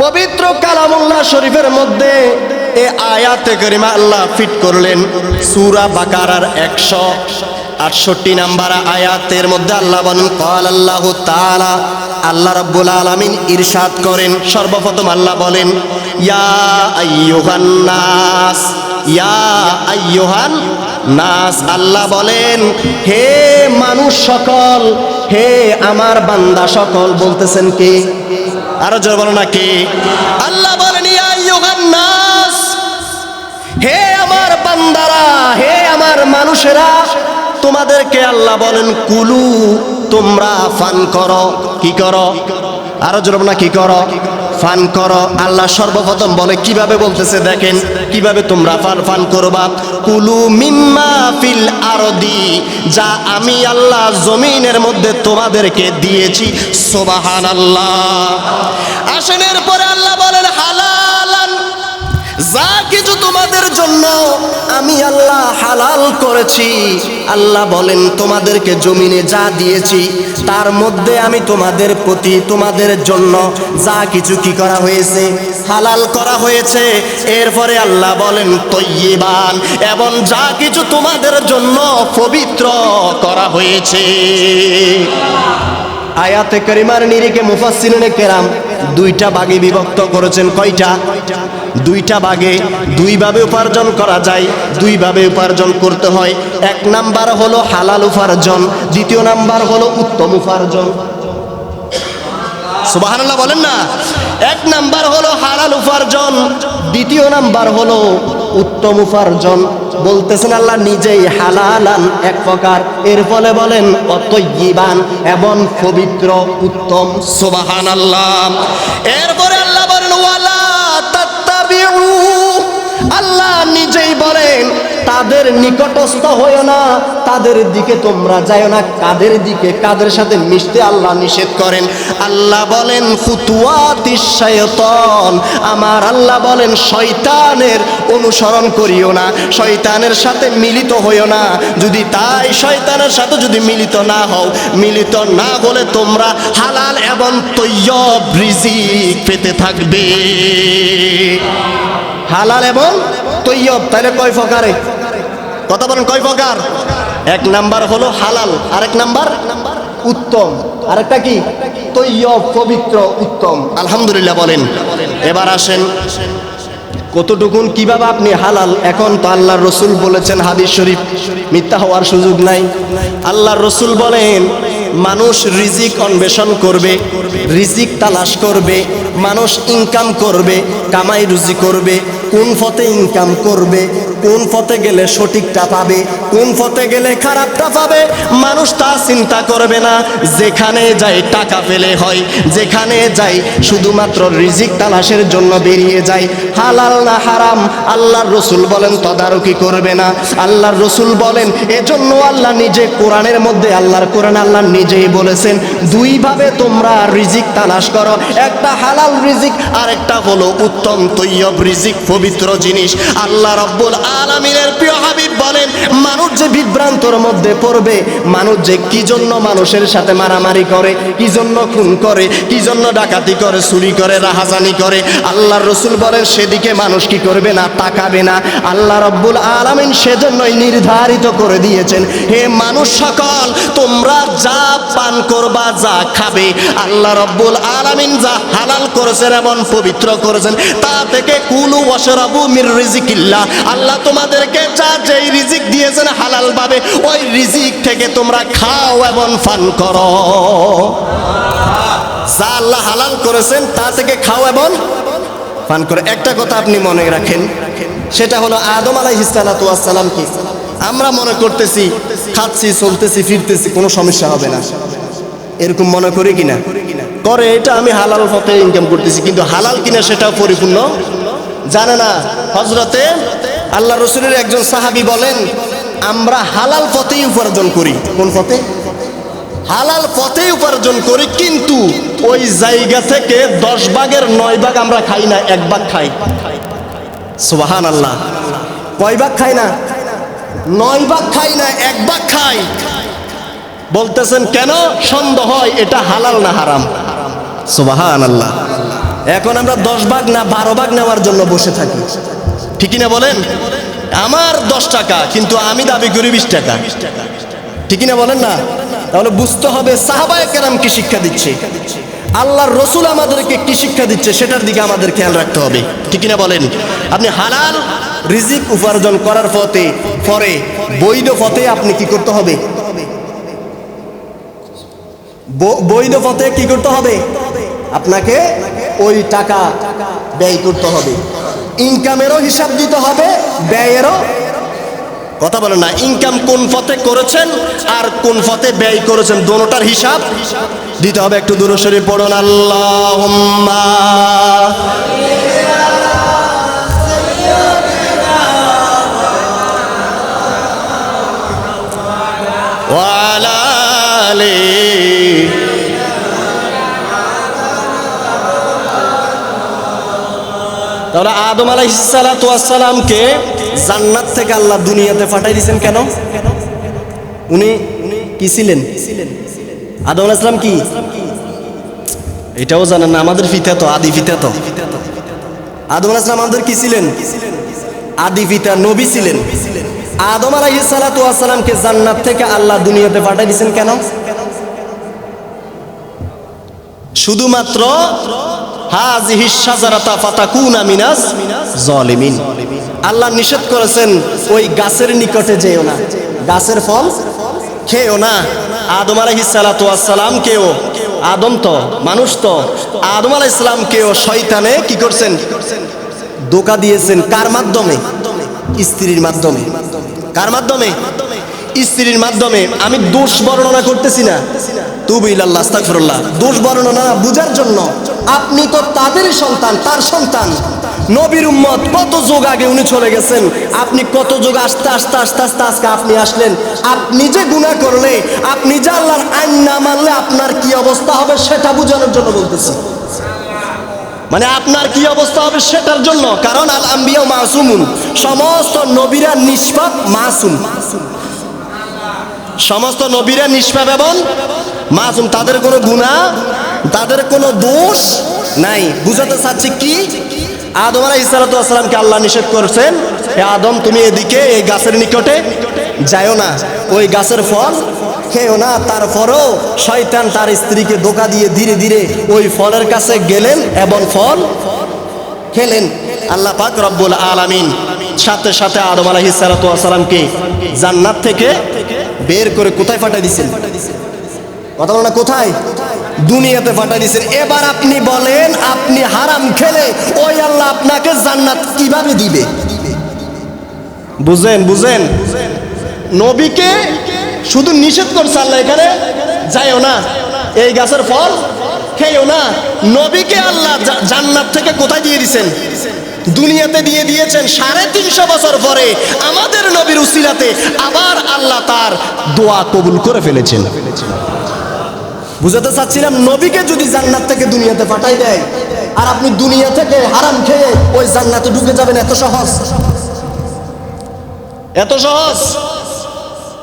পবিত্র কালামুল্লাহ শরীফের মধ্যে এই আয়াতে কারিমা আল্লাহ ফিট করলেন সূরা বাকারার 168 নাম্বার আয়াতের মধ্যে আল্লাহ বলেন ক্বাল আল্লাহু তাআলা, আল্লাহ রাব্বুল আলামিন ইরশাদ করেন। সর্বপ্রথম আল্লাহ বলেন ইয়া আইয়ুহান নাস, ইয়া আইয়ুহান নাস, আল্লাহ বলেন হে মানুষ সকল, হে আমার বান্দা সকল। বলতেছেন কে? আরো জোরে বলো না কে? আল্লাহ বলেন ইয়া আইয়ুহান নাস, হে আমার বান্দারা, হে আমার মানুষেরা, তোমাদেরকে আল্লাহ বলেন কুলু, তোমরা ফান করো। কি করো? আরো জোরে বলো না কি করো? ফান করো। আল্লাহ সর্বপ্রথম বলে কিভাবে বলতেছে দেখেন, কিভাবে তোমরা ফান করবা। কুলু মিম্মা ফিল আরদি, যা আমি আল্লাহ জমিনের মধ্যে তোমাদেরকে দিয়েছি। সুবহানাল্লাহ। আসেনের পরে আল্লাহ বলেন হালালান, যা কিছু তোমাদের জন্য আমি আল্লাহ হালাল করেছি। আল্লাহ বলেন তোমাদেরকে জমিনে যা দিয়েছি তার মধ্যে আমি তোমাদের প্রতি, তোমাদের জন্য যা কিছু কি করা হয়েছে? হালাল করা হয়েছে। এরপরে আল্লাহ বলেন তয়্যিবান, এবং যা কিছু তোমাদের জন্য পবিত্র করা হয়েছে। আয়াতে কারিমার নিরিখে মুফাসসিরিনে কেরাম দুইটা ভাগে বিভক্ত করেছেন। কয়টা? দুইটা ভাগে। দুইভাবে উপার্জন করা যায়, দুইভাবে উপার্জন করতে হয়। এক নাম্বার হলো হালাল উপার্জন, দ্বিতীয় নাম্বার হলো উত্তম উপার্জন। সুবহানাল্লাহ বলেন না। এক নাম্বার হলো হালাল উপার্জন, দ্বিতীয় নাম্বার হলো উত্তম উপার্জন। বলতেছেন আল্লাহ নিজেই হালালান এক প্রকার, এর ফলে বলেন অতয়্যিবান, এবং পবিত্র, উত্তম। সুবহানাল্লাহ। এরপরে আল্লাহ বলেন ওয়ালা তাত্তাবিউ, আল্লাহ নিজেই বলেন তাদের নিকটস্থ হয়ো না, তাদের দিকে তোমরা যাও না। কাদের দিকে? কাদের সাথে মিশতে আল্লাহ নিষেধ করেন। আল্লাহ বলেন ফুতুয়াতিশ শায়তান, আমার আল্লাহ বলেন শয়তানের অনুসরণ করিও না, শয়তানের সাথে মিলিত হইও না। যদি তাই শয়তানের সাথে যদি মিলিত না হও, মিলিত না হলে তোমরা হালাল এবং তৈয়ব রিজিক পেতে থাকবে। হালাল এবং তৈয়ব, তাহলে কয় প্রকারে? কথা বলেন কয় প্রকার? এক নাম্বার হলো হালাল, আরেক নাম্বার উত্তম, আরেকটা কি? তৈয়ব, পবিত্র, উত্তম। আলহামদুলিল্লাহ বলেন। এবার আসেন কতটুকুন কিভাবে আপনি হালাল। এখন তো আল্লাহর রসুল বলেছেন, হাদিস শরীফ মিথ্যা হওয়ার সুযোগ নাই। আল্লাহর রসুল বলেন মানুষ রিজিক অন্বেষণ করবে, রিজিক তালাশ করবে, মানুষ ইনকাম করবে, কামাই রুজি করবে। কোন পথে ইনকাম করবে, কোন পথে গেলে সঠিকটা পাবে, কোন পথে গেলে খারাপটা পাবে, মানুষ তা চিন্তা করবে না। যেখানে যাই টাকা পেলে হয়, যেখানে যাই শুধুমাত্র রিজিক তালাশের জন্য বেরিয়ে যায়। হালাল না হারাম আল্লাহর রসুল বলেন তদারকি করবে না। আল্লাহর রসুল বলেন এজন্য আল্লাহ নিজে কোরআনের মধ্যে, আল্লাহর কোরআন আল্লাহ নিজেই বলেছেন দুইভাবে তোমরা রিজিক তালাশ করো, একটা হালাল রিজিক আর একটা হলো উত্তম তৈয়ব রিজিক, পবিত্র জিনিস। আল্লাহ রাব্বুল আলামিনের প্রিয় হাবিব বলেন মানুষ যে বিভ্রান্তর মধ্যে পড়বে, মানুষ যে কি জন্য মানুষের সাথে মারামারি করে, কি জন্য খুন করে, কি জন্য ডাকাতি করে, চুরি করে, রাহাজানি করে, আল্লাহর রসুল বলেন সেদিকে মানুষ কি করবে না? তাকাবে না। আল্লাহ রাব্বুল আলামিন সেজন্যই নির্ধারিত করে দিয়েছেন হে মানুষ সকল, তোমরা যা পান করবা, যা খাবে, আল্লাহ রাব্বুল আলামিন যা হালাল করেছেন এবং পবিত্র করেছেন তা থেকে কুলু ওয়াশরাবু মির রিজিকিল্লাহ, আল্লাহ তোমাদেরকে যা যেই রিজিক দিয়েছেন হালাল ভাবে, ওই রিজিক থেকে তোমরা খাও এবং পান করো। যা আল্লাহ হালাল করেছেন তা থেকে খাও এবং পান করে। একটা কথা আপনি মনে রাখেন, সেটা হলো আদম আলাইহিস সালাতু ওয়াস সালাম কি আমরা মনে করতেছি খাচ্ছি, চলতেছি, ফিরতেছি, কোনো সমস্যা হবে না, এরকম মনে করি কিনা? করে। এটা আমি হালাল পথে ইনকাম করতেছি, কিন্তু হালাল কিনা সেটাও পরিপূর্ণ জানে না। হযরতে আল্লাহ রসুলের একজন সাহাবী বলেন আমরা হালাল পথেই উপার্জন করি। কোন পথে? হালাল পথেই উপার্জন করি, কিন্তু ওই জায়গা থেকে 10 ভাগের 9 ভাগ আমরা খাই না, 1 ভাগ খাই। সুবহানাল্লাহ। কয় ভাগ খাই না? 9 ভাগ খাই না, 1 ভাগ খাই। বলতেছেন কেন? সন্দেহ হয় এটা হালাল না হারাম। সুবহানাল্লাহ। এখন আমরা 10 ভাগ না 12 ভাগ নেওয়ার জন্য বসে থাকি, ঠিকই না বলেন? আমার 10 টাকা কিন্তু আমি দাবি করি 20 টাকা, ঠিকই না বলেন না? তাহলে বুঝতে হবে সাহাবায়ে কেরাম কি শিক্ষা দিচ্ছে, আল্লাহর রসুল আমাদেরকে কি শিক্ষা দিচ্ছে, সেটার দিকে আমাদের খেয়াল রাখতে হবে, ঠিকই না বলেন? আপনি হালাল রিজিক উপার্জন করার পরে বৈধ পথে আপনি কি করতে হবে? বৈধ পথে কি করতে হবে? আপনাকে ওই টাকা ব্যয় করতে হবে, ইনকামেরও হিসাব দিতে হবে, ব্যয়েরও। কথা বলেন না, ইনকাম কোন পথে করেছেন আর কোন পথে ব্যয় করেছেন, দোনোটার হিসাব দিতে হবে। একটু দূর শরীফ পড়ুন, আল্লাহুম্মা ওয়া আলা আলি। তাহলে আদম আলাইহিস সালাতু ওয়াস সালামকে জান্নাত থেকে আল্লাহ দুনিয়াতে পাঠাই দিয়েছেন কেন? উনি কি ছিলেন? আদম আলাইহিস সালাম কি? এটাও জানেন না? আমাদের পিতা তো আদি পিতা। তো আদম আলাইহিস সালাম আমাদের কি ছিলেন? আদি পিতা, নবী ছিলেন। আদম আলাইহিস সালাতু ওয়াস সালামকে জান্নাত থেকে আল্লাহ দুনিয়াতে পাঠাই দিয়েছেন কেন? শুধুমাত্র হাযিহি শাজারাতা ফাতাকুনা মিনাজ জালিমিন। আল্লাহ নিষেধ করেছেন ওই গাছের নিকটে যেও না, গাছের ফল খেও না। আদম আলাইহিস সালাতু ওয়াস সালামকেও, আদম তো মানুষ, তো আদম আলাইহিস সালামকেও শয়তানে কি করছেন? ধোঁকা দিয়েছেন। কার মাধ্যমে? স্ত্রীর মাধ্যমে। কার মাধ্যমে? স্ত্রীর মাধ্যমে। আমি দোষ বর্ণনা করতেছি না, তুবু ইলাল্লাহ, আস্তাগফিরুল্লাহ, দোষ বর্ণনা বুঝার জন্য। আপনি তো তাদের সন্তান, তার সন্তান, নবীর উম্মত। কত যুগ আগে উনি চলে গেছেন, আপনি কত যুগ আস্তে আস্তে আস্তে আস্তে আজকে আপনি আসলেন। আপনি যে গুনাহ করলে, আপনি যে আল্লাহর আইন না মানলে আপনার কি অবস্থা হবে সেটা বোঝানোর জন্য বলতেছি। মানে আপনার কি অবস্থা হবে সেটার জন্য। কারণ আল আম্বিয়া মাসুমুন, সমস্ত নবীরা নিষ্পাপ, মাসুম। সমস্ত নবীরা নিষ্পাপ এবং মাসুম, তাদের কোনো গুনাহ, তাদের কোনো দোষ নাই। বুঝাতে চাচ্ছি কি, আদম আলাইহিস সালাতু ওয়াস সালামকে আল্লাহ নিষেধ করেছেন, হে আদম তুমি এদিকে এই গাছের নিকটে যাও না, ওই গাছের ফল খেও না। তারপরও শয়তান তার স্ত্রীকে ধোঁকা দিয়ে ধীরে ধীরে ওই ফলের কাছে গেলেন এবং ফল খেলেন। আল্লাহ পাক রব্বুল আলামিন সাথে সাথে আদম আলাইহিস সালাতু ওয়াস সালামকে জান্নাত থেকে বের করে কোথায় পাঠিয়ে দিয়েছেন? কথা বলো না, কোথায়? দুনিয়াতে পাঠিয়ে দিয়েছেন। এবার আপনি বলেন, আপনি হারাম খেলে ওই আল্লাহ আপনাকে জান্নাত কিভাবে দিবে? বুঝেন? নবীকে শুধু নিষেধ করছে আল্লাহ, এখানে যাইও না, এই গাছের ফল খেয়েও না। নবীকে আল্লাহ জান্নাত থেকে কোথায় দিয়ে দিয়েছেন? দুনিয়াতে দিয়ে দিয়েছেন। 350 বছর পরে আমাদের নবীর উসিলাতে আবার আল্লাহ তার দোয়া কবুল করে ফেলেছেন। বুঝাতে চাচ্ছিলাম, নবীকে যদি জান্নাত থেকে দুনিয়াতে পাঠাই দেয় আর আপনি দুনিয়া থেকে হারাম খেয়ে ওই জান্নাতে ঢুকে যাবেন, এত সহজ? এত সহজ?